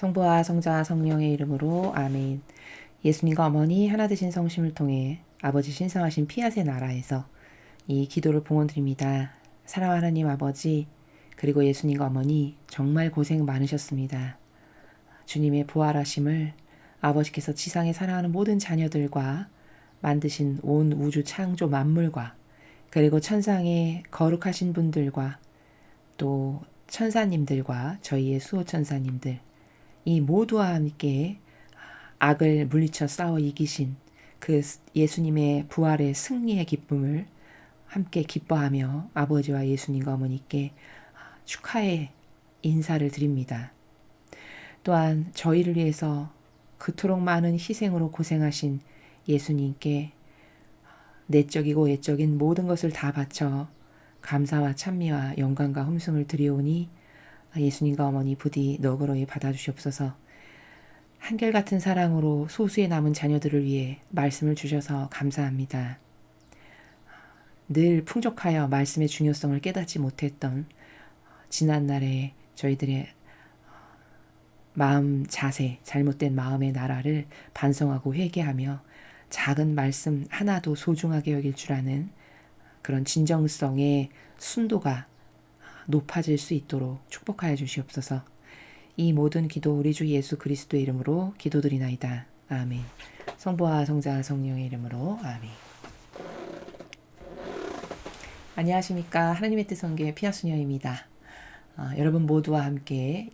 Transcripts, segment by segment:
성부와 성자와 성령의 이름으로 아멘. 예수님과 어머니 하나 되신 성심을 통해 아버지 신성하신 피앗의 나라에서 이 기도를 봉헌드립니다. 사랑하는 하나님 아버지, 그리고 예수님과 어머니 정말 고생 많으셨습니다. 주님의 부활하심을 아버지께서 지상에 살아가는 모든 자녀들과 만드신 온 우주 창조 만물과 그리고 천상의 거룩하신 분들과 또 천사님들과 저희의 수호 천사님들 이 모두와 함께 악을 물리쳐 싸워 이기신 그 예수님의 부활의 승리의 기쁨을 함께 기뻐하며 아버지와 예수님과 어머니께 축하의 인사를 드립니다. 또한 저희를 위해서 그토록 많은 희생으로 고생하신 예수님께 내적이고 외적인 모든 것을 다 바쳐 감사와 찬미와 영광과 hum승을 드리오니 예수님과 어머니 부디 너그러이 받아주시옵소서. 한결같은 사랑으로 소수의 남은 자녀들을 위해 말씀을 주셔서 감사합니다. 늘 풍족하여 말씀의 중요성을 깨닫지 못했던 지난날의 저희들의 마음 자세, 잘못된 마음의 나라를 반성하고 회개하며 작은 말씀 하나도 소중하게 여길 줄 아는 그런 진정성의 순도가 높아질 수 있도록 축복하여 주시옵소서. 이 모든 기도 우리 주 예수 그리스도의 이름으로 기도드리나이다. 아멘. 성부와 성자와 성령의 이름으로 아멘. 안녕하십니까. 하나님의 뜻 선교의 피아수녀입니다. 여러분 모두와 함께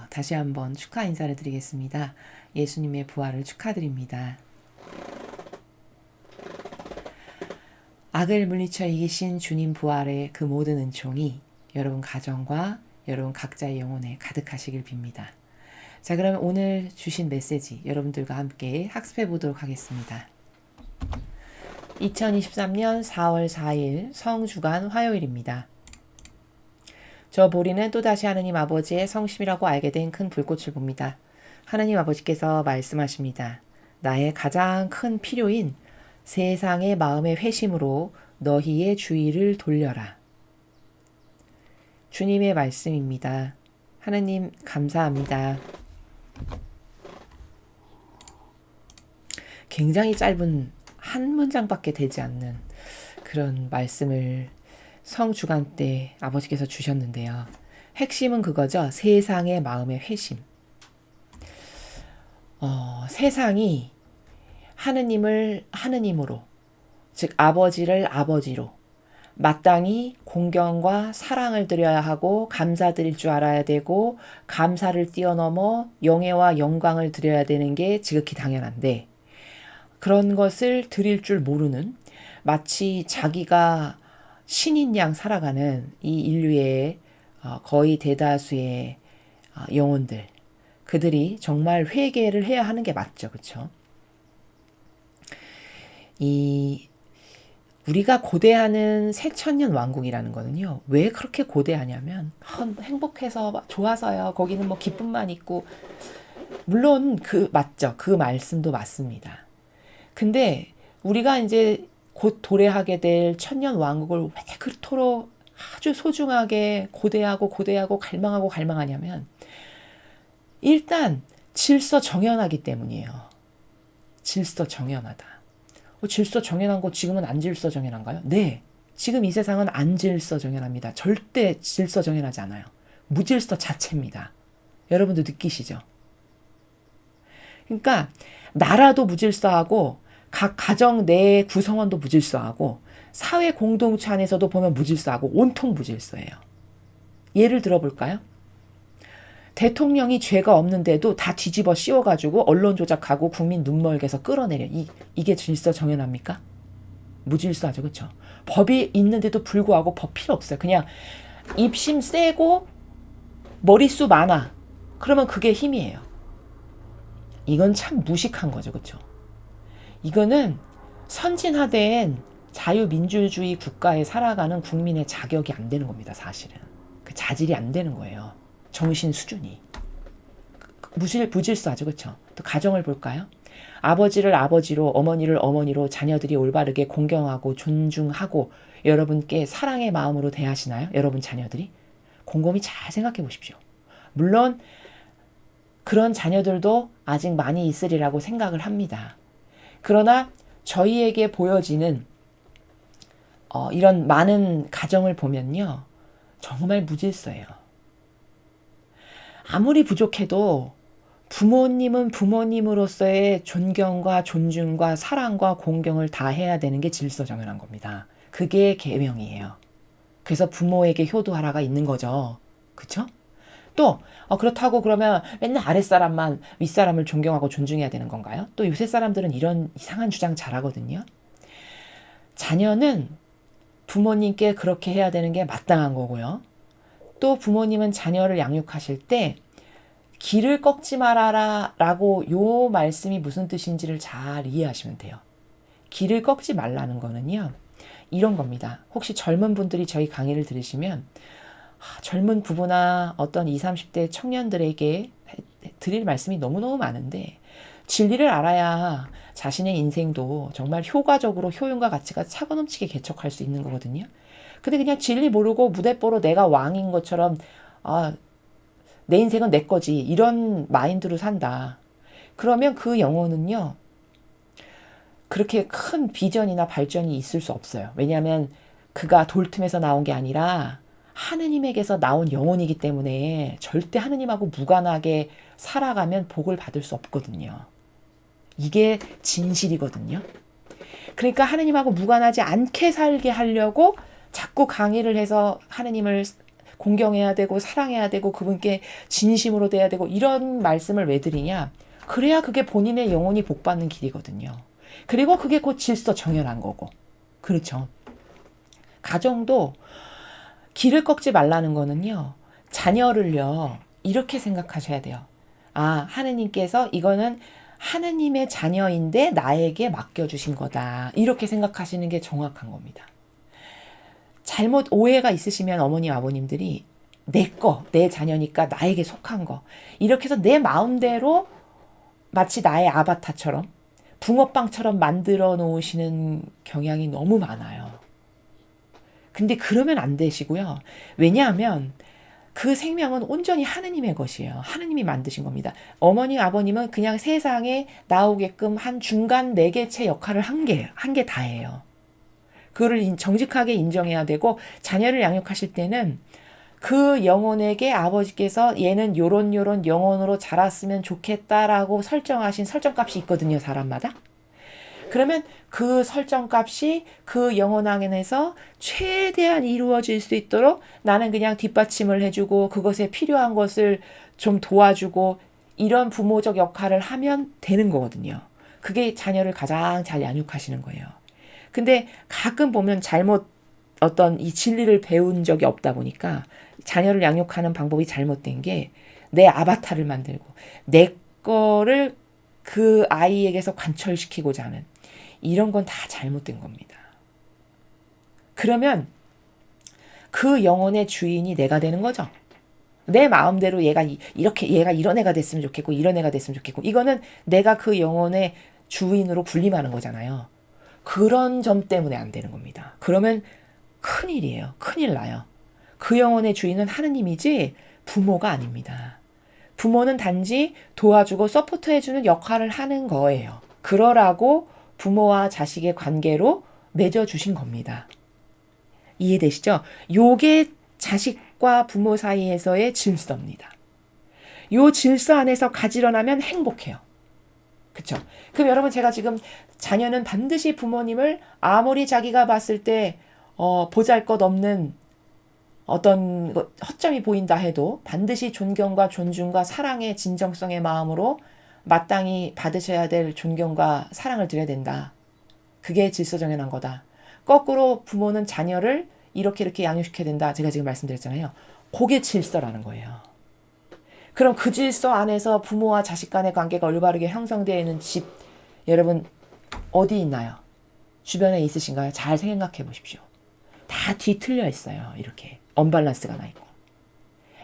다시 한번 축하 인사를 드리겠습니다. 예수님의 부활을 축하드립니다. 악을 물리쳐 이기신 주님 부활의 그 모든 은총이 여러분 가정과 여러분 각자의 영혼에 가득하시길 빕니다. 자, 그러면 오늘 주신 메시지 여러분들과 함께 학습해 보도록 하겠습니다. 2023년 4월 4일 성주간 화요일입니다. 저 보리는 또다시 하느님 아버지의 성심이라고 알게 된 큰 불꽃을 봅니다. 하느님 아버지께서 말씀하십니다. 나의 가장 큰 필요인 세상의 마음의 회심으로 너희의 주의를 돌려라. 주님의 말씀입니다. 하느님 감사합니다. 굉장히 짧은 한 문장밖에 되지 않는 그런 말씀을 성주간 때 아버지께서 주셨는데요. 핵심은 그거죠. 세상의 마음의 회심. 세상이 하느님을 하느님으로, 즉 아버지를 아버지로 마땅히 공경과 사랑을 드려야 하고 감사드릴 줄 알아야 되고 감사를 뛰어넘어 영예와 영광을 드려야 되는 게 지극히 당연한데 그런 것을 드릴 줄 모르는 마치 자기가 신인 양 살아가는 이 인류의 거의 대다수의 영혼들 그들이 정말 회개를 해야 하는 게 맞죠. 그렇죠? 우리가 고대하는 새천년 왕국이라는 거는요. 왜 그렇게 고대하냐면 행복해서 좋아서요. 거기는 뭐 기쁨만 있고 물론 맞죠. 그 말씀도 맞습니다. 근데 우리가 이제 곧 도래하게 될 천년 왕국을 왜 그토록 아주 소중하게 고대하고 갈망하냐면 일단 질서 정연하기 때문이에요. 질서 정연하다. 질서 정연한 거 지금은 안 질서 정연한가요? 네. 지금 이 세상은 안 질서 정연합니다. 절대 질서 정연하지 않아요. 무질서 자체입니다. 여러분도 느끼시죠? 그러니까 나라도 무질서하고 각 가정 내 구성원도 무질서하고 사회 공동체 안에서도 보면 무질서하고 온통 무질서예요. 예를 들어볼까요? 대통령이 죄가 없는데도 다 뒤집어 씌워가지고 언론 조작하고 국민 눈멀게 해서 끌어내려. 이게 질서 정연합니까? 무질서하죠. 그렇죠? 법이 있는데도 불구하고 법 필요 없어요. 그냥 입심 세고 머릿수 많아. 그러면 그게 힘이에요. 이건 참 무식한 거죠. 그렇죠? 이거는 선진화된 자유민주주의 국가에 살아가는 국민의 자격이 안 되는 겁니다. 사실은. 그 자질이 안 되는 거예요. 정신 수준이. 무질서하죠. 그렇죠? 또 가정을 볼까요? 아버지를 아버지로 어머니를 어머니로 자녀들이 올바르게 공경하고 존중하고 여러분께 사랑의 마음으로 대하시나요? 여러분 자녀들이? 곰곰이 잘 생각해 보십시오. 물론 그런 자녀들도 아직 많이 있으리라고 생각을 합니다. 그러나 저희에게 보여지는 이런 많은 가정을 보면요. 정말 무질서예요. 아무리 부족해도 부모님은 부모님으로서의 존경과 존중과 사랑과 공경을 다 해야 되는 게 질서정연한 겁니다. 그게 계명이에요. 그래서 부모에게 효도하라가 있는 거죠. 그쵸? 또 그렇다고 그러면 맨날 아랫사람만 윗사람을 존경하고 존중해야 되는 건가요? 또 요새 사람들은 이런 이상한 주장 잘하거든요. 자녀는 부모님께 그렇게 해야 되는 게 마땅한 거고요. 또 부모님은 자녀를 양육하실 때 길을 꺾지 말아라 라고 요 말씀이 무슨 뜻인지를 잘 이해하시면 돼요. 길을 꺾지 말라는 거는요. 이런 겁니다. 혹시 젊은 분들이 저희 강의를 들으시면 젊은 부부나 어떤 20, 30대 청년들에게 드릴 말씀이 너무너무 많은데 진리를 알아야 자신의 인생도 정말 효과적으로 효용과 가치가 차고 넘치게 개척할 수 있는 거거든요. 근데 그냥 진리 모르고 무대뽀로 내가 왕인 것처럼 내 인생은 내 거지 이런 마인드로 산다. 그러면 그 영혼은요. 그렇게 큰 비전이나 발전이 있을 수 없어요. 왜냐하면 그가 돌틈에서 나온 게 아니라 하느님에게서 나온 영혼이기 때문에 절대 하느님하고 무관하게 살아가면 복을 받을 수 없거든요. 이게 진실이거든요. 그러니까 하느님하고 무관하지 않게 살게 하려고 자꾸 강의를 해서 하느님을 공경해야 되고 사랑해야 되고 그분께 진심으로 대해야 되고 이런 말씀을 왜 드리냐. 그래야 그게 본인의 영혼이 복받는 길이거든요. 그리고 그게 곧 질서 정연한 거고. 그렇죠. 가정도 길을 꺾지 말라는 거는요. 자녀를요. 이렇게 생각하셔야 돼요. 하느님께서 이거는 하느님의 자녀인데 나에게 맡겨주신 거다. 이렇게 생각하시는 게 정확한 겁니다. 잘못 오해가 있으시면 어머니 아버님들이 내 자녀니까 나에게 속한 거. 이렇게 해서 내 마음대로 마치 나의 아바타처럼 붕어빵처럼 만들어 놓으시는 경향이 너무 많아요. 근데 그러면 안 되시고요. 왜냐하면 그 생명은 온전히 하느님의 것이에요. 하느님이 만드신 겁니다. 어머니, 아버님은 그냥 세상에 나오게끔 한 중간 매개체 역할을 한 게 다예요. 그거를 정직하게 인정해야 되고 자녀를 양육하실 때는 그 영혼에게 아버지께서 얘는 요런 영혼으로 자랐으면 좋겠다라고 설정하신 설정값이 있거든요. 사람마다. 그러면 그 설정값이 그 영혼 안에서 최대한 이루어질 수 있도록 나는 그냥 뒷받침을 해주고 그것에 필요한 것을 좀 도와주고 이런 부모적 역할을 하면 되는 거거든요. 그게 자녀를 가장 잘 양육하시는 거예요. 근데 가끔 보면 잘못 어떤 이 진리를 배운 적이 없다 보니까 자녀를 양육하는 방법이 잘못된 게 내 아바타를 만들고 내 거를 그 아이에게서 관철시키고자 하는 이런 건 다 잘못된 겁니다. 그러면 그 영혼의 주인이 내가 되는 거죠. 내 마음대로 얘가 이런 애가 됐으면 좋겠고 이런 애가 됐으면 좋겠고 이거는 내가 그 영혼의 주인으로 군림하는 거잖아요. 그런 점 때문에 안 되는 겁니다. 그러면 큰일이에요. 큰일 나요. 그 영혼의 주인은 하느님이지 부모가 아닙니다. 부모는 단지 도와주고 서포트해주는 역할을 하는 거예요. 그러라고 부모와 자식의 관계로 맺어주신 겁니다. 이해되시죠? 요게 자식과 부모 사이에서의 질서입니다. 요 질서 안에서 가지런하면 행복해요. 그쵸? 그럼 여러분 제가 지금 자녀는 반드시 부모님을 아무리 자기가 봤을 때 보잘것없는 어떤 허점이 보인다 해도 반드시 존경과 존중과 사랑의 진정성의 마음으로 마땅히 받으셔야 될 존경과 사랑을 드려야 된다. 그게 질서정연한 거다. 거꾸로 부모는 자녀를 이렇게 양육시켜야 된다. 제가 지금 말씀드렸잖아요. 그게 질서라는 거예요. 그럼 그 질서 안에서 부모와 자식 간의 관계가 올바르게 형성되어 있는 집 여러분 어디 있나요? 주변에 있으신가요? 잘 생각해 보십시오. 다 뒤틀려 있어요. 이렇게 언밸런스가 나 있고.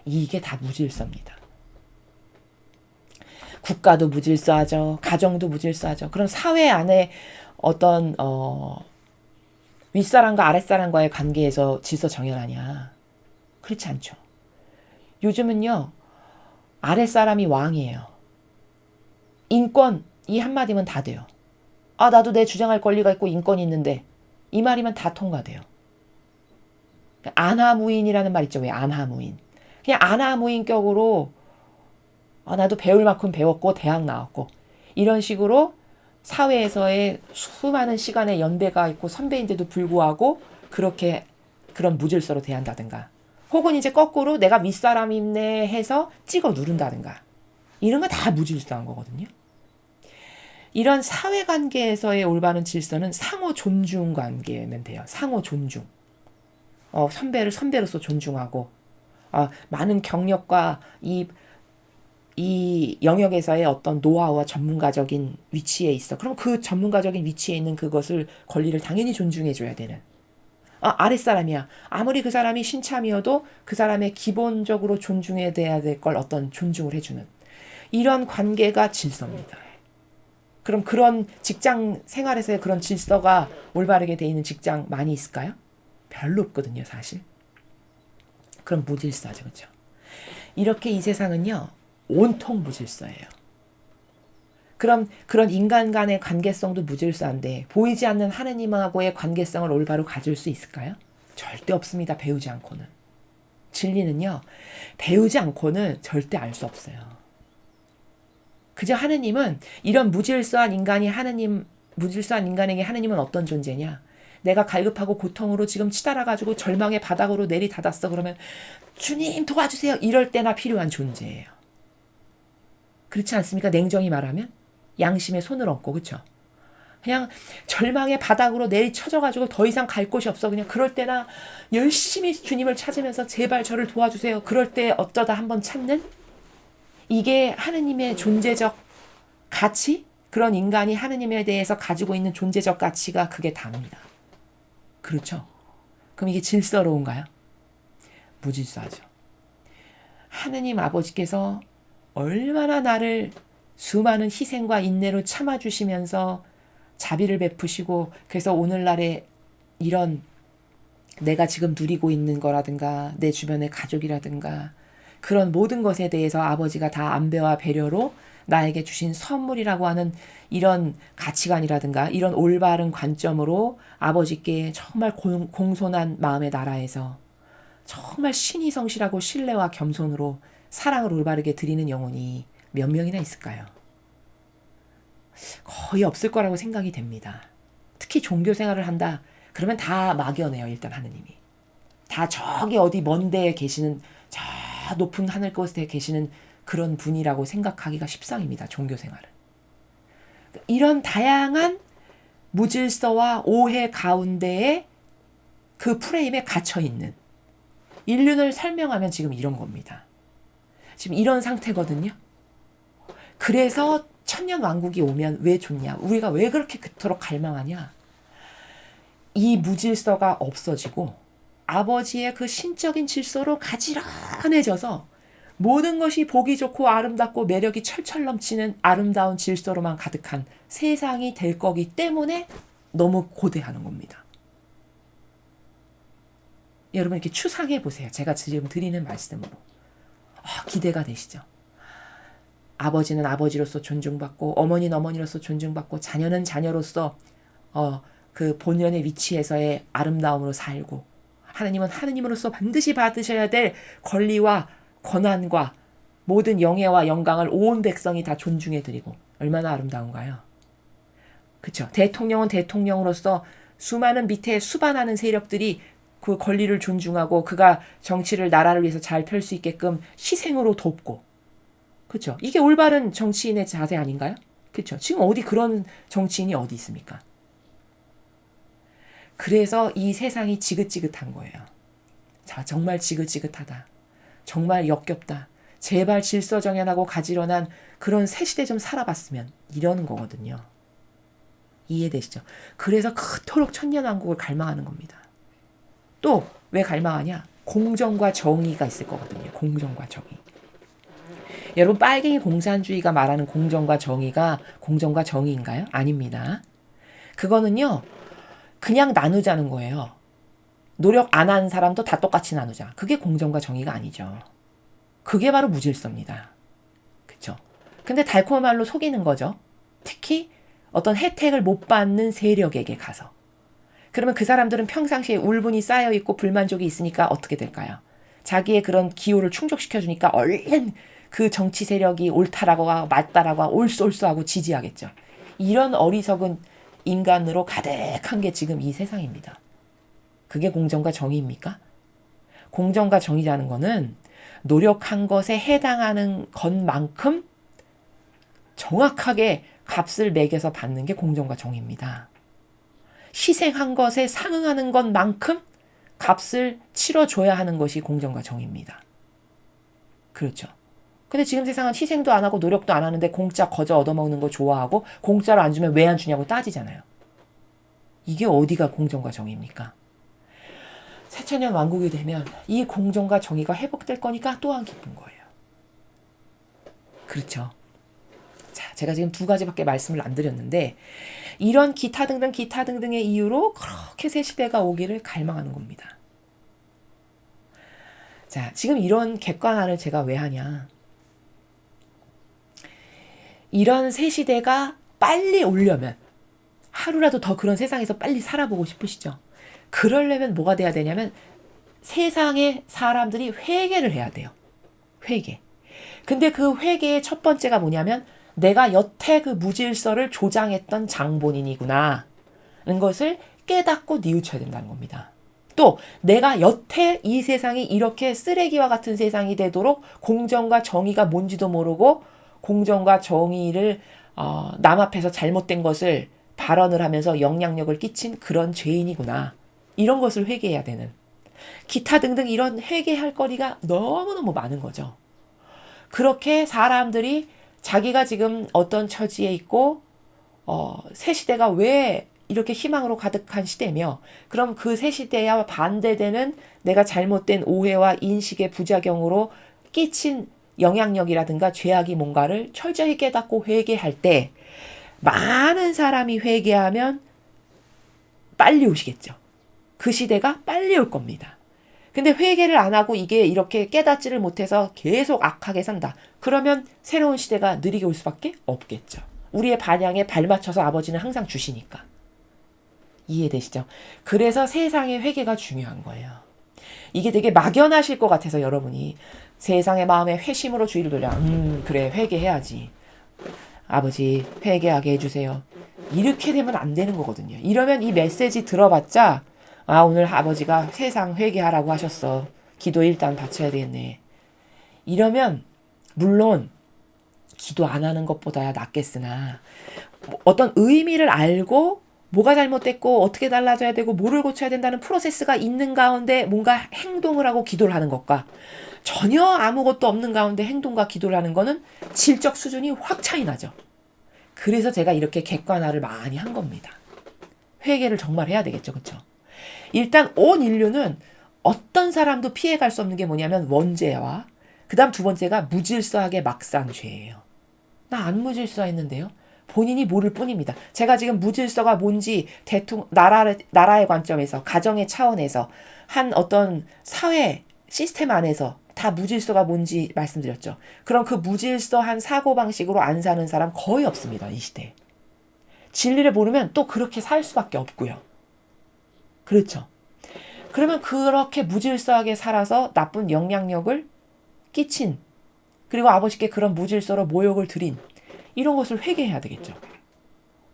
이게 다 무질서입니다. 국가도 무질서하죠. 가정도 무질서하죠. 그럼 사회 안에 어떤 윗사람과 아랫사람과의 관계에서 질서 정연하냐? 그렇지 않죠. 요즘은요. 아랫사람이 왕이에요. 인권 이 한마디면 다 돼요. 아, 나도 내 주장할 권리가 있고 인권이 있는데 이 말이면 다 통과돼요. 안하무인이라는 말 있죠. 왜 안하무인. 그냥 안하무인격으로 나도 배울 만큼 배웠고 대학 나왔고 이런 식으로 사회에서의 수많은 시간의 연배가 있고 선배인데도 불구하고 그렇게 그런 무질서로 대한다든가 혹은 이제 거꾸로 내가 윗사람이네 해서 찍어 누른다든가 이런 거 다 무질서한 거거든요. 이런 사회관계에서의 올바른 질서는 상호 존중 관계면 돼요. 상호 존중. 선배를 선배로서 존중하고 많은 경력과 이 영역에서의 어떤 노하우와 전문가적인 위치에 있어. 그럼 그 전문가적인 위치에 있는 그것을 권리를 당연히 존중해줘야 되는. 아랫사람이야. 아무리 그 사람이 신참이어도 그 사람의 기본적으로 존중해야 될 걸 어떤 존중을 해주는. 이런 관계가 질서입니다. 그럼 그런 직장 생활에서의 그런 질서가 올바르게 돼 있는 직장 많이 있을까요? 별로 없거든요, 사실. 그럼 무질서죠, 그렇죠? 이렇게 이 세상은요, 온통 무질서예요. 그럼 그런 인간 간의 관계성도 무질서한데 보이지 않는 하느님하고의 관계성을 올바로 가질 수 있을까요? 절대 없습니다. 배우지 않고는. 진리는요, 배우지 않고는 절대 알 수 없어요. 그저 하느님은 이런 무질서한 인간에게 하느님은 어떤 존재냐? 내가 갈급하고 고통으로 지금 치달아가지고 절망의 바닥으로 내리닫았어. 그러면 주님 도와주세요. 이럴 때나 필요한 존재예요. 그렇지 않습니까? 냉정히 말하면 양심에 손을 얹고 그렇죠? 그냥 절망의 바닥으로 내리쳐져가지고 더 이상 갈 곳이 없어. 그냥 그럴 때나 열심히 주님을 찾으면서 제발 저를 도와주세요. 그럴 때 어쩌다 한번 찾는 이게 하느님의 존재적 가치? 그런 인간이 하느님에 대해서 가지고 있는 존재적 가치가 그게 답니다. 그렇죠? 그럼 이게 질서로운가요? 무질서하죠. 하느님 아버지께서 얼마나 나를 수많은 희생과 인내로 참아주시면서 자비를 베푸시고 그래서 오늘날에 이런 내가 지금 누리고 있는 거라든가 내 주변의 가족이라든가 그런 모든 것에 대해서 아버지가 다 안배와 배려로 나에게 주신 선물이라고 하는 이런 가치관이라든가 이런 올바른 관점으로 아버지께 정말 공손한 마음의 나라에서 정말 신이 성실하고 신뢰와 겸손으로 사랑을 올바르게 드리는 영혼이 몇 명이나 있을까요? 거의 없을 거라고 생각이 됩니다. 특히 종교 생활을 한다. 그러면 다 막연해요. 일단 하느님이. 다 저기 어디 먼 데에 계시는 저 높은 하늘 곳에 계시는 그런 분이라고 생각하기가 십상입니다. 종교 생활은. 이런 다양한 무질서와 오해 가운데에 그 프레임에 갇혀있는 인륜을 설명하면 지금 이런 겁니다. 지금 이런 상태거든요. 그래서 천년왕국이 오면 왜 좋냐? 우리가 왜 그렇게 그토록 갈망하냐? 이 무질서가 없어지고 아버지의 그 신적인 질서로 가지런해져서 모든 것이 보기 좋고 아름답고 매력이 철철 넘치는 아름다운 질서로만 가득한 세상이 될 거기 때문에 너무 고대하는 겁니다. 여러분 이렇게 추상해 보세요. 제가 지금 드리는 말씀으로. 기대가 되시죠? 아버지는 아버지로서 존중받고 어머니는 어머니로서 존중받고 자녀는 자녀로서 그 본연의 위치에서의 아름다움으로 살고 하느님은 하느님으로서 반드시 받으셔야 될 권리와 권한과 모든 영예와 영광을 온 백성이 다 존중해드리고 얼마나 아름다운가요? 그렇죠? 대통령은 대통령으로서 수많은 밑에 수반하는 세력들이 그 권리를 존중하고 그가 정치를 나라를 위해서 잘 펼 수 있게끔 희생으로 돕고 그렇죠? 이게 올바른 정치인의 자세 아닌가요? 그렇죠? 지금 어디 그런 정치인이 어디 있습니까? 그래서 이 세상이 지긋지긋한 거예요. 자, 정말 지긋지긋하다. 정말 역겹다. 제발 질서정연하고 가지런한 그런 새 시대 좀 살아봤으면 이러는 거거든요. 이해되시죠? 그래서 그토록 천년왕국을 갈망하는 겁니다. 또 왜 갈망하냐? 공정과 정의가 있을 거거든요. 공정과 정의. 여러분 빨갱이 공산주의가 말하는 공정과 정의가 공정과 정의인가요? 아닙니다. 그거는요. 그냥 나누자는 거예요. 노력 안 하는 사람도 다 똑같이 나누자. 그게 공정과 정의가 아니죠. 그게 바로 무질서입니다. 그쵸? 근데 달콤한 말로 속이는 거죠. 특히 어떤 혜택을 못 받는 세력에게 가서. 그러면 그 사람들은 평상시에 울분이 쌓여있고 불만족이 있으니까 어떻게 될까요? 자기의 그런 기호를 충족시켜주니까 얼른 그 정치 세력이 옳다라고 하고 맞다라고 하고 옳소옳소하고 지지하겠죠. 이런 어리석은 인간으로 가득한 게 지금 이 세상입니다. 그게 공정과 정의입니까? 공정과 정의라는 거는 노력한 것에 해당하는 것만큼 정확하게 값을 매겨서 받는 게 공정과 정의입니다. 희생한 것에 상응하는 것만큼 값을 치러줘야 하는 것이 공정과 정의입니다. 그렇죠. 근데 지금 세상은 희생도 안 하고 노력도 안 하는데 공짜 거저 얻어먹는 거 좋아하고 공짜로 안 주면 왜 안 주냐고 따지잖아요. 이게 어디가 공정과 정의입니까? 새천년 왕국이 되면 이 공정과 정의가 회복될 거니까 또한 기쁜 거예요. 그렇죠. 자, 제가 지금 두 가지밖에 말씀을 안 드렸는데 이런 기타 등등의 이유로 그렇게 새 시대가 오기를 갈망하는 겁니다. 자, 지금 이런 객관화를 제가 왜 하냐. 이런 새 시대가 빨리 오려면 하루라도 더 그런 세상에서 빨리 살아보고 싶으시죠? 그러려면 뭐가 돼야 되냐면 세상의 사람들이 회개를 해야 돼요. 회개. 근데 그 회개의 첫 번째가 뭐냐면 내가 여태 그 무질서를 조장했던 장본인이구나 하는 것을 깨닫고 뉘우쳐야 된다는 겁니다. 또 내가 여태 이 세상이 이렇게 쓰레기와 같은 세상이 되도록 공정과 정의가 뭔지도 모르고 공정과 정의를 남 앞에서 잘못된 것을 발언을 하면서 영향력을 끼친 그런 죄인이구나. 이런 것을 회개해야 되는. 기타 등등 이런 회개할 거리가 너무너무 많은 거죠. 그렇게 사람들이 자기가 지금 어떤 처지에 있고 새 시대가 왜 이렇게 희망으로 가득한 시대며 그럼 그 새 시대와 반대되는 내가 잘못된 오해와 인식의 부작용으로 끼친 영향력이라든가 죄악이 뭔가를 철저히 깨닫고 회개할 때 많은 사람이 회개하면 빨리 오시겠죠. 그 시대가 빨리 올 겁니다. 근데 회개를 안 하고 이게 이렇게 깨닫지를 못해서 계속 악하게 산다. 그러면 새로운 시대가 느리게 올 수밖에 없겠죠. 우리의 반향에 발맞춰서 아버지는 항상 주시니까. 이해되시죠? 그래서 세상의 회개가 중요한 거예요. 이게 되게 막연하실 것 같아서 여러분이 세상의 마음에 회심으로 주의를 돌려. 그래 회개해야지. 아버지 회개하게 해주세요. 이렇게 되면 안 되는 거거든요. 이러면 이 메시지 들어봤자 오늘 아버지가 세상 회개하라고 하셨어. 기도 일단 바쳐야 되겠네. 이러면 물론 기도 안 하는 것보다야 낫겠으나 어떤 의미를 알고 뭐가 잘못됐고 어떻게 달라져야 되고 뭐를 고쳐야 된다는 프로세스가 있는 가운데 뭔가 행동을 하고 기도를 하는 것과 전혀 아무것도 없는 가운데 행동과 기도를 하는 거는 질적 수준이 확 차이 나죠. 그래서 제가 이렇게 객관화를 많이 한 겁니다. 회개를 정말 해야 되겠죠. 그렇죠? 일단 온 인류는 어떤 사람도 피해갈 수 없는 게 뭐냐면 원죄와 그 다음 두 번째가 무질서하게 막 산 죄예요. 나 안 무질서했는데요. 본인이 모를 뿐입니다. 제가 지금 무질서가 뭔지 나라의 관점에서 가정의 차원에서 한 어떤 사회 시스템 안에서 다 무질서가 뭔지 말씀드렸죠. 그럼 그 무질서한 사고방식으로 안 사는 사람 거의 없습니다. 이 시대에. 진리를 모르면 또 그렇게 살 수밖에 없고요. 그렇죠. 그러면 그렇게 무질서하게 살아서 나쁜 영향력을 끼친 그리고 아버지께 그런 무질서로 모욕을 드린 이런 것을 회개해야 되겠죠.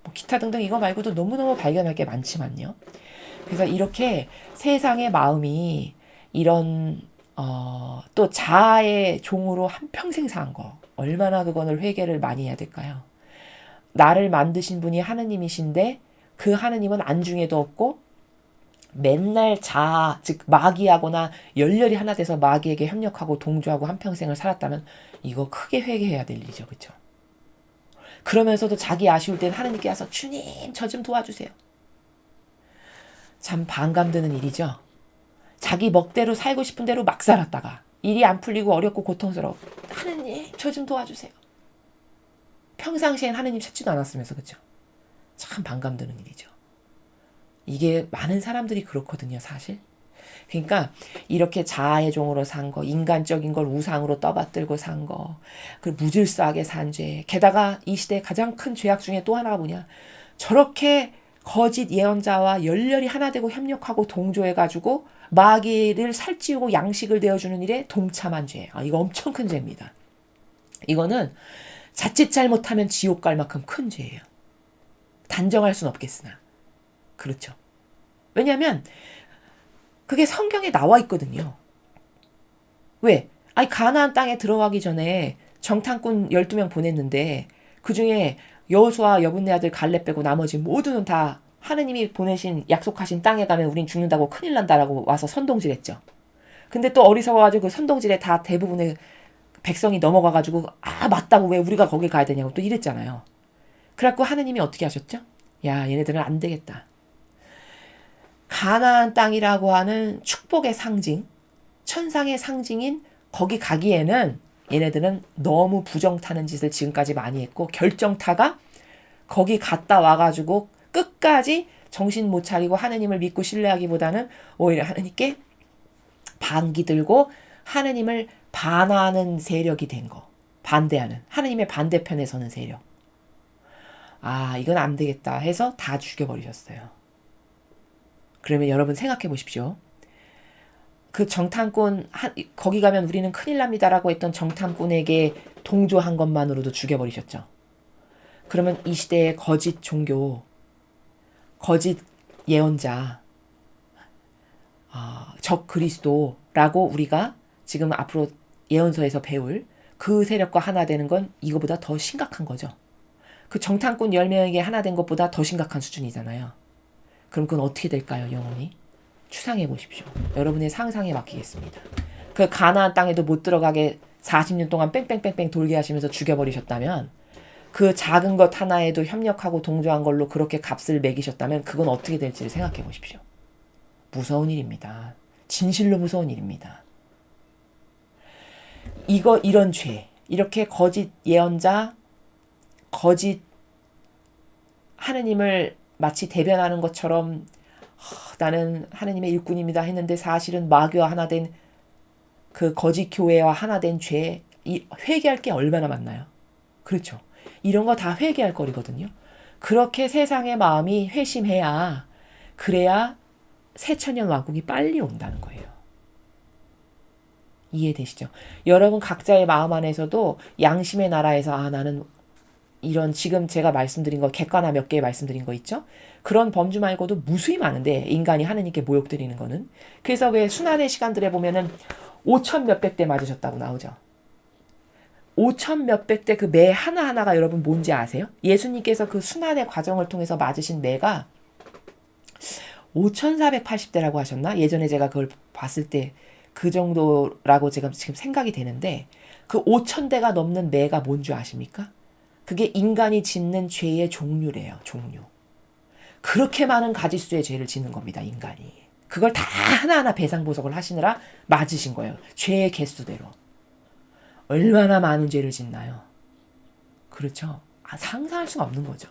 뭐 기타 등등 이거 말고도 너무너무 발견할 게 많지만요. 그래서 이렇게 세상의 마음이 이런 또 자아의 종으로 한평생 산 거 얼마나 그거를 회개를 많이 해야 될까요? 나를 만드신 분이 하느님이신데 그 하느님은 안중에도 없고 맨날 자아, 즉 마귀하거나 열렬히 하나 돼서 마귀에게 협력하고 동조하고 한평생을 살았다면 이거 크게 회개해야 될 일이죠. 그렇죠? 그러면서도 자기 아쉬울 땐 하느님께 와서 주님 저 좀 도와주세요. 참 반감드는 일이죠. 자기 멋대로 살고 싶은 대로 막 살았다가 일이 안 풀리고 어렵고 고통스러워. 하느님 저 좀 도와주세요. 평상시엔 하느님 찾지도 않았으면서 그렇죠? 참 반감드는 일이죠. 이게 많은 사람들이 그렇거든요. 사실. 그러니까 이렇게 자아의 종으로 산 거, 인간적인 걸 우상으로 떠받들고 산 거, 그리고 무질서하게 산 죄. 게다가 이 시대의 가장 큰 죄악 중에 또 하나가 뭐냐? 저렇게 거짓 예언자와 열렬히 하나 되고 협력하고 동조해가지고 마귀를 살찌우고 양식을 되어주는 일에 동참한 죄. 이거 엄청 큰 죄입니다. 이거는 자칫 잘못하면 지옥 갈 만큼 큰 죄예요. 단정할 순 없겠으나. 그렇죠. 왜냐하면 그게 성경에 나와 있거든요. 왜? 가나안 땅에 들어가기 전에 정탐꾼 12명 보냈는데 그중에 여호수아 여분네 아들 갈렙 빼고 나머지 모두는 다 하느님이 보내신 약속하신 땅에 가면 우린 죽는다고 큰일 난다라고 와서 선동질했죠. 근데 또 어리석어가지고 그 선동질에 다 대부분의 백성이 넘어가가지고 맞다고 왜 우리가 거길 가야 되냐고 또 이랬잖아요. 그래갖고 하느님이 어떻게 하셨죠? 야, 얘네들은 안 되겠다. 가나안 땅이라고 하는 축복의 상징, 천상의 상징인 거기 가기에는 얘네들은 너무 부정 타는 짓을 지금까지 많이 했고 결정타가 거기 갔다 와가지고 끝까지 정신 못 차리고 하느님을 믿고 신뢰하기보다는 오히려 하느님께 반기 들고 하느님을 반하는 세력이 된 거. 반대하는. 하느님의 반대편에 서는 세력. 이건 안 되겠다 해서 다 죽여버리셨어요. 그러면 여러분 생각해 보십시오. 그 정탐꾼, 거기 가면 우리는 큰일 납니다라고 했던 정탐꾼에게 동조한 것만으로도 죽여버리셨죠. 그러면 이 시대의 거짓 종교, 거짓 예언자, 적 그리스도라고 우리가 지금 앞으로 예언서에서 배울 그 세력과 하나 되는 건 이거보다 더 심각한 거죠. 그 정탐꾼 10명에게 하나 된 것보다 더 심각한 수준이잖아요. 그럼 그건 어떻게 될까요, 영혼이? 추상해 보십시오. 여러분의 상상에 맡기겠습니다. 그 가나안 땅에도 못 들어가게 40년 동안 뺑뺑뺑뺑 돌게 하시면서 죽여버리셨다면 그 작은 것 하나에도 협력하고 동조한 걸로 그렇게 값을 매기셨다면 그건 어떻게 될지를 생각해 보십시오. 무서운 일입니다. 진실로 무서운 일입니다. 이런 죄, 이렇게 거짓 예언자, 거짓 하느님을 마치 대변하는 것처럼 나는 하느님의 일꾼입니다 했는데 사실은 마귀와 하나 된 그 거짓 교회와 하나 된 죄, 회개할 게 얼마나 많나요? 그렇죠. 이런 거 다 회개할 거리거든요. 그렇게 세상의 마음이 회심해야 그래야 새천년 왕국이 빨리 온다는 거예요. 이해되시죠? 여러분 각자의 마음 안에서도 양심의 나라에서 나는 이런 지금 제가 말씀드린 거 객관화 몇 개 말씀드린 거 있죠? 그런 범주 말고도 무수히 많은데 인간이 하느님께 모욕드리는 거는. 그래서 왜 순환의 시간들에 보면은 5천 몇백 대 맞으셨다고 나오죠. 5천 몇백 대 그 매 하나하나가 여러분 뭔지 아세요? 예수님께서 그 순환의 과정을 통해서 맞으신 매가 5,480대라고 하셨나? 예전에 제가 그걸 봤을 때 그 정도라고 제가 지금 생각이 되는데 그 5,000대가 넘는 매가 뭔지 아십니까? 그게 인간이 짓는 죄의 종류래요. 종류. 그렇게 많은 가지수의 죄를 짓는 겁니다. 인간이. 그걸 다 하나하나 배상보석을 하시느라 맞으신 거예요. 죄의 개수대로. 얼마나 많은 죄를 짓나요? 그렇죠. 상상할 수가 없는 거죠.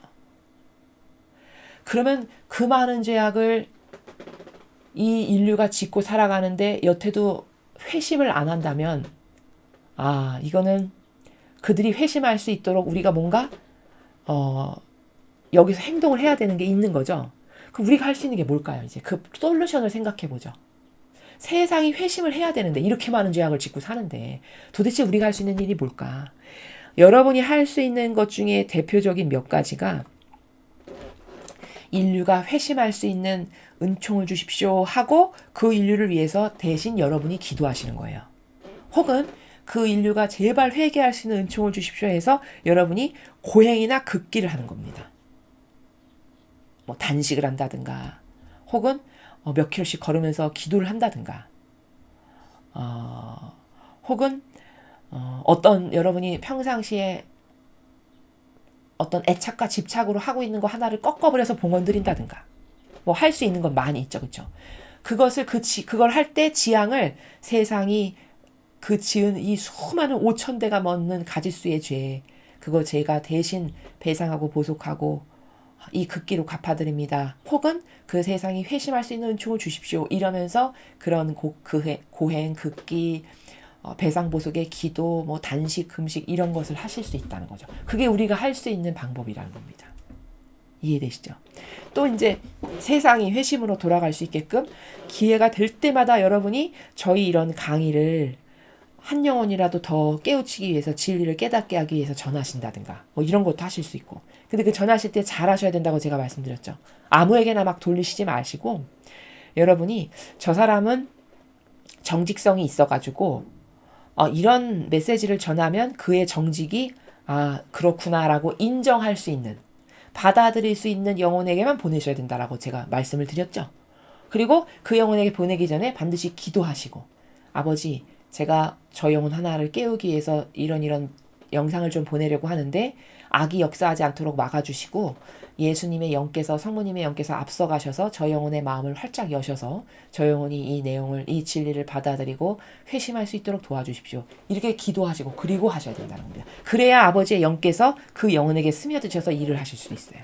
그러면 그 많은 죄악을 이 인류가 짓고 살아가는데 여태도 회심을 안 한다면 이거는 그들이 회심할 수 있도록 우리가 뭔가 여기서 행동을 해야 되는 게 있는 거죠. 그럼 우리가 할 수 있는 게 뭘까요? 이제 그 솔루션을 생각해 보죠. 세상이 회심을 해야 되는데 이렇게 많은 죄악을 짓고 사는데 도대체 우리가 할 수 있는 일이 뭘까? 여러분이 할 수 있는 것 중에 대표적인 몇 가지가 인류가 회심할 수 있는 은총을 주십시오 하고 그 인류를 위해서 대신 여러분이 기도하시는 거예요. 혹은 그 인류가 제발 회개할 수 있는 은총을 주십시오 해서 여러분이 고행이나 극기를 하는 겁니다. 뭐 단식을 한다든가 혹은 몇 킬로씩 걸으면서 기도를 한다든가 혹은 어떤 여러분이 평상시에 어떤 애착과 집착으로 하고 있는 거 하나를 꺾어버려서 봉헌 드린다든가 뭐 할 수 있는 건 많이 있죠. 그렇죠? 그걸 할 때 지향을 세상이 그 지은 이 수많은 5,000대가 넘는 가지수의 죄 그거 제가 대신 배상하고 보속하고 이 극기로 갚아드립니다. 혹은 그 세상이 회심할 수 있는 은총을 주십시오. 이러면서 그런 고행, 극기, 배상보속의 기도, 뭐 단식, 금식 이런 것을 하실 수 있다는 거죠. 그게 우리가 할 수 있는 방법이라는 겁니다. 이해되시죠? 또 이제 세상이 회심으로 돌아갈 수 있게끔 기회가 될 때마다 여러분이 저희 이런 강의를 한 영혼이라도 더 깨우치기 위해서 진리를 깨닫게 하기 위해서 전하신다든가 뭐 이런 것도 하실 수 있고. 근데 그 전하실 때 잘 하셔야 된다고 제가 말씀드렸죠. 아무에게나 막 돌리시지 마시고 여러분이 저 사람은 정직성이 있어가지고 이런 메시지를 전하면 그의 정직이 그렇구나라고 인정할 수 있는, 받아들일 수 있는 영혼에게만 보내셔야 된다라고 제가 말씀을 드렸죠. 그리고 그 영혼에게 보내기 전에 반드시 기도하시고, 아버지, 제가 저 영혼 하나를 깨우기 위해서 이런 영상을 좀 보내려고 하는데 악이 역사하지 않도록 막아주시고 예수님의 영께서, 성모님의 영께서 앞서가셔서 저 영혼의 마음을 활짝 여셔서 저 영혼이 이 내용을, 이 진리를 받아들이고 회심할 수 있도록 도와주십시오. 이렇게 기도하시고 그리고 하셔야 된다는 겁니다. 그래야 아버지의 영께서 그 영혼에게 스며드셔서 일을 하실 수 있어요.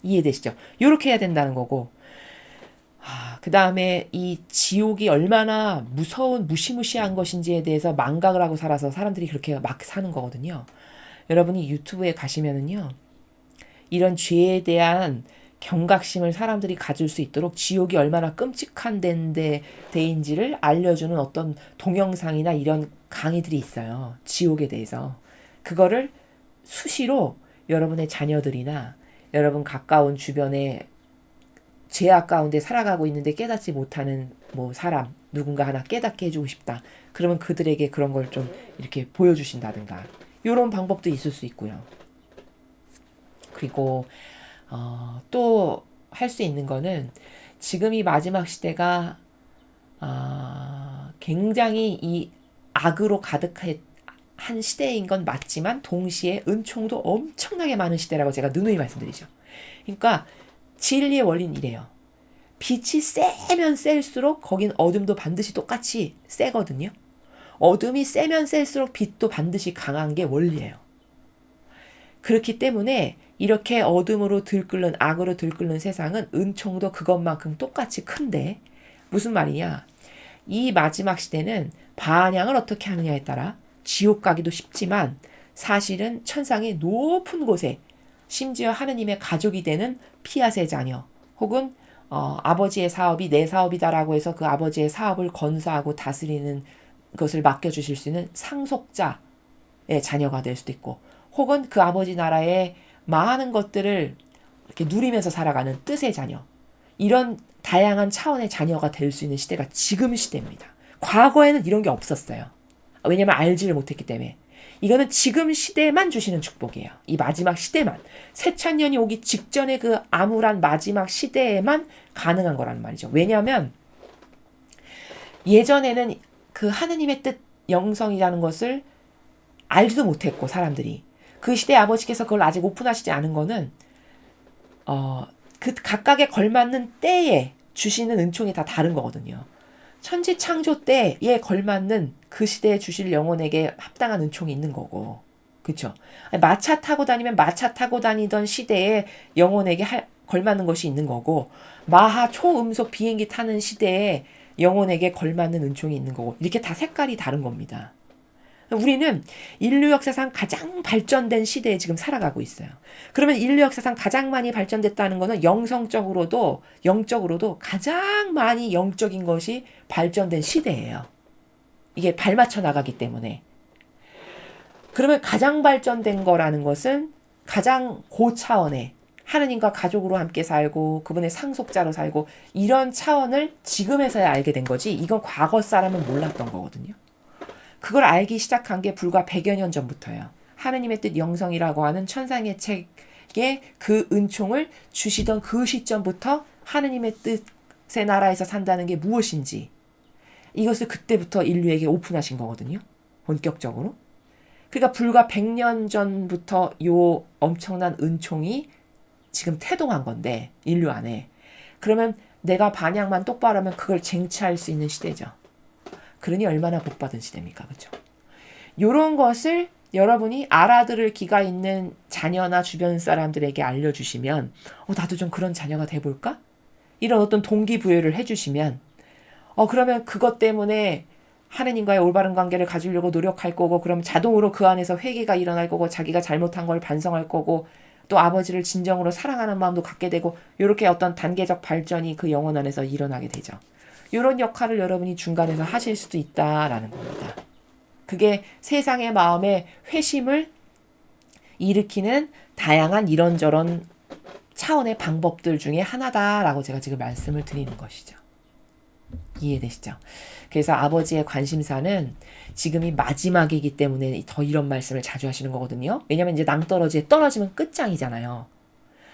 이해되시죠? 이렇게 해야 된다는 거고, 그 다음에 이 지옥이 얼마나 무서운 무시무시한 것인지에 대해서 망각을 하고 살아서 사람들이 그렇게 막 사는 거거든요. 여러분이 유튜브에 가시면은요, 이런 죄에 대한 경각심을 사람들이 가질 수 있도록 지옥이 얼마나 끔찍한 데인지를 알려주는 어떤 동영상이나 이런 강의들이 있어요. 지옥에 대해서. 그거를 수시로 여러분의 자녀들이나 여러분 가까운 주변에 죄악 가운데 살아가고 있는데 깨닫지 못하는 뭐 사람, 누군가 하나 깨닫게 해주고 싶다. 그러면 그들에게 그런 걸 좀 이렇게 보여주신다든가. 이런 방법도 있을 수 있고요. 그리고 또 할 수 있는 거는 지금 이 마지막 시대가 굉장히 이 악으로 가득한 시대인 건 맞지만 동시에 은총도 엄청나게 많은 시대라고 제가 누누이 말씀드리죠. 그러니까 진리의 원리는 이래요. 빛이 세면 셀수록 거긴 어둠도 반드시 똑같이 세거든요. 어둠이 세면 셀수록 빛도 반드시 강한 게 원리예요. 그렇기 때문에 이렇게 어둠으로 들끓는, 악으로 들끓는 세상은 은총도 그것만큼 똑같이 큰데, 무슨 말이냐? 이 마지막 시대는 반향을 어떻게 하느냐에 따라 지옥 가기도 쉽지만 사실은 천상의 높은 곳에 심지어 하느님의 가족이 되는 피앗의 자녀, 혹은 아버지의 사업이 내 사업이다라고 해서 그 아버지의 사업을 건사하고 다스리는 것을 맡겨주실 수 있는 상속자의 자녀가 될 수도 있고, 혹은 그 아버지 나라의 많은 것들을 이렇게 누리면서 살아가는 뜻의 자녀, 이런 다양한 차원의 자녀가 될 수 있는 시대가 지금 시대입니다. 과거에는 이런 게 없었어요. 왜냐면 알지를 못했기 때문에. 이거는 지금 시대에만 주시는 축복이에요. 이 마지막 시대만. 새천년이 오기 직전에 그 암울한 마지막 시대에만 가능한 거라는 말이죠. 왜냐하면 예전에는 그 하느님의 뜻, 영성이라는 것을 알지도 못했고, 사람들이. 그 시대 아버지께서 그걸 아직 오픈하시지 않은 거는 그 각각에 걸맞는 때에 주시는 은총이 다 다른 거거든요. 천지 창조 때에 걸맞는 그 시대에 주실 영혼에게 합당한 은총이 있는 거고, 그렇죠? 마차 타고 다니면 마차 타고 다니던 시대에 영혼에게 걸맞는 것이 있는 거고, 마하 초음속 비행기 타는 시대에 영혼에게 걸맞는 은총이 있는 거고, 이렇게 다 색깔이 다른 겁니다. 우리는 인류 역사상 가장 발전된 시대에 지금 살아가고 있어요. 그러면 인류 역사상 가장 많이 발전됐다는 것은 영성적으로도 영적으로도 가장 많이 영적인 것이 발전된 시대예요. 이게 발맞춰 나가기 때문에. 그러면 가장 발전된 거라는 것은 가장 고차원의 하느님과 가족으로 함께 살고 그분의 상속자로 살고 이런 차원을 지금에서야 알게 된 거지, 이건 과거 사람은 몰랐던 거거든요. 그걸 알기 시작한 게 불과 100여 년 전부터예요. 하느님의 뜻 영성이라고 하는 천상의 책에 그 은총을 주시던 그 시점부터 하느님의 뜻의 나라에서 산다는 게 무엇인지, 이것을 그때부터 인류에게 오픈하신 거거든요. 본격적으로. 그러니까 불과 100년 전부터 요 엄청난 은총이 지금 태동한 건데, 인류 안에. 그러면 내가 반향만 똑바로 하면 그걸 쟁취할 수 있는 시대죠. 그러니 얼마나 복받은 시대입니까? 그렇죠? 요런 것을 여러분이 알아들을 기가 있는 자녀나 주변 사람들에게 알려주시면 나도 좀 그런 자녀가 돼볼까? 이런 어떤 동기부여를 해주시면 그러면 그것 때문에 하느님과의 올바른 관계를 가지려고 노력할 거고, 그럼 자동으로 그 안에서 회개가 일어날 거고, 자기가 잘못한 걸 반성할 거고, 또 아버지를 진정으로 사랑하는 마음도 갖게 되고, 이렇게 어떤 단계적 발전이 그 영혼 안에서 일어나게 되죠. 이런 역할을 여러분이 중간에서 하실 수도 있다라는 겁니다. 그게 세상의 마음에 회심을 일으키는 다양한 이런저런 차원의 방법들 중에 하나다라고 제가 지금 말씀을 드리는 것이죠. 이해되시죠? 그래서 아버지의 관심사는 지금이 마지막이기 때문에 더 이런 말씀을 자주 하시는 거거든요. 왜냐면 이제 낭떠러지에 떨어지면 끝장이잖아요.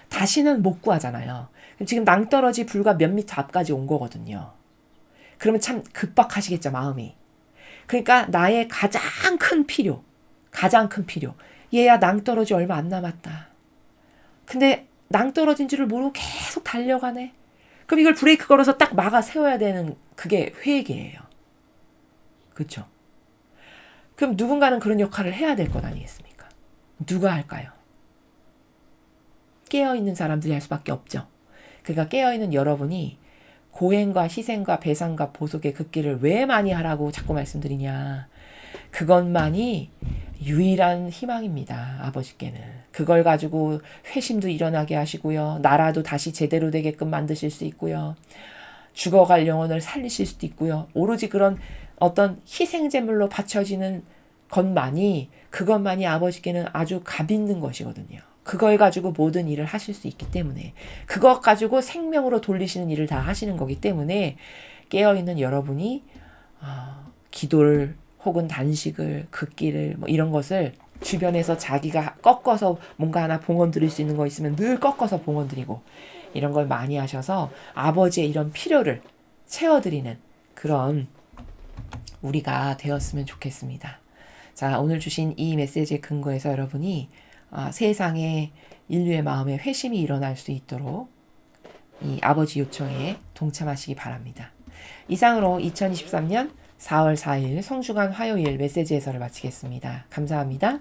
다시는 못 구하잖아요. 지금 낭떠러지 불과 몇 미터 앞까지 온 거거든요. 그러면 참 급박하시겠죠, 마음이. 그러니까 나의 가장 큰 필요. 얘야 낭떠러지 얼마 안 남았다. 근데 낭떠러진 줄을 모르고 계속 달려가네. 그럼 이걸 브레이크 걸어서 딱 막아 세워야 되는 그게 회개예요. 그렇죠? 그럼 누군가는 그런 역할을 해야 될 것 아니겠습니까? 누가 할까요? 깨어있는 사람들이 할 수밖에 없죠. 그러니까 깨어있는 여러분이 고행과 희생과 배상과 보속의 그 길을 왜 많이 하라고 자꾸 말씀드리냐. 그것만이 유일한 희망입니다. 아버지께는. 그걸 가지고 회심도 일어나게 하시고요. 나라도 다시 제대로 되게끔 만드실 수 있고요. 죽어갈 영혼을 살리실 수도 있고요. 오로지 그런 어떤 희생제물로 바쳐지는 그것만이 아버지께는 아주 값있는 것이거든요. 그걸 가지고 모든 일을 하실 수 있기 때문에, 그것 가지고 생명으로 돌리시는 일을 다 하시는 거기 때문에 깨어있는 여러분이 기도를 혹은 단식을, 극기를 이런 것을 주변에서 자기가 꺾어서 뭔가 하나 봉헌 드릴 수 있는 거 있으면 늘 꺾어서 봉헌 드리고, 이런 걸 많이 하셔서 아버지의 이런 필요를 채워드리는 그런 우리가 되었으면 좋겠습니다. 자, 오늘 주신 이 메시지의 근거에서 여러분이 세상에 인류의 마음에 회심이 일어날 수 있도록 이 아버지 요청에 동참하시기 바랍니다. 이상으로 2023년 4월 4일 성주간 화요일 메시지 해설을 마치겠습니다. 감사합니다.